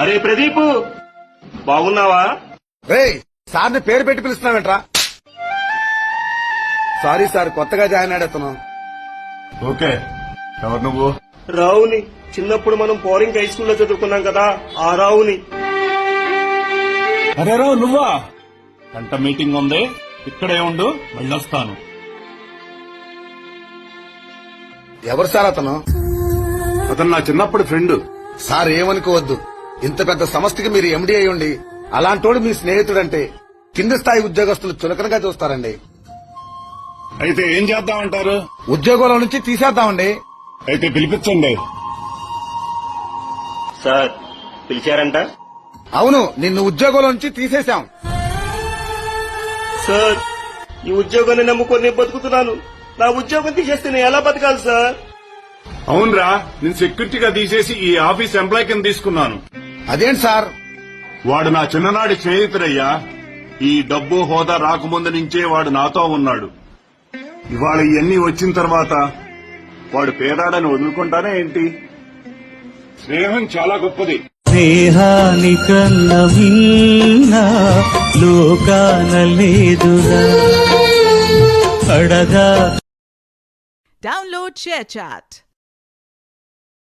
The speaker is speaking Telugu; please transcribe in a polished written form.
అరే ప్రదీప్, బాగున్నావా? రేయ్, సార్ని పేరు పెట్టి పిలుస్తున్నావేంట్రా? సారీ సార్, కొత్తగా జాయిన్ అయ్యాడు. ఓకే, ఎవరు నువ్వు? రావుని. చిన్నప్పుడు మనం పోరింగ్ హై స్కూల్లో చదువుకున్నాం కదా, ఆ రావుని. అరే రావు, నువ్వా? గంట మీటింగ్ ఉంది, ఇక్కడే ఉండు, వెళ్ళొస్తాను. ఎవరు సార్ అతను? అతను నా చిన్నప్పటి ఫ్రెండ్. సార్ ఏమనుకోవద్దు, ఇంత పెద్ద సంస్థకి మీరు ఎండీ అయి ఉండి అలాంటోడు మీ స్నేహితుడంటే కింది స్థాయి ఉద్యోగస్తులు చులకనగా చూస్తారండి. అయితే ఏం చేద్దామంటారు? ఉద్యోగంలో నుంచి తీసేద్దామండి. అయితే పిలిపించండి. సార్ పిలిచారంట? అవును, నిన్ను ఉద్యోగంలో నుంచి తీసేశాం. సార్, ఈ ఉద్యోగాన్ని నమ్ముకొని బతుకుతున్నాను. నా ఉద్యోగం తీసేస్తే నేను ఎలా బతకాలి సార్? అవునరా, నేను సెక్యూరిటీగా తీసేసి ఈ ఆఫీస్ ఎంప్లాయ్ కింద తీసుకున్నాను. అదేంటి సార్? వాడు నా చిన్ననాటి స్నేహితుడయ్యా. ఈ డబ్బు హోదా రాకముందు నుంచే వాడు నాతో ఉన్నాడు. ఇవాళ ఇవన్నీ వచ్చిన తర్వాత వాడు పేదాడని వదులుకుంటానే ఏంటి? స్నేహం చాలా గొప్పది. స్నేహానికన్నా మిన్న లోకాన లేదురా అడగా. Download ShareChat.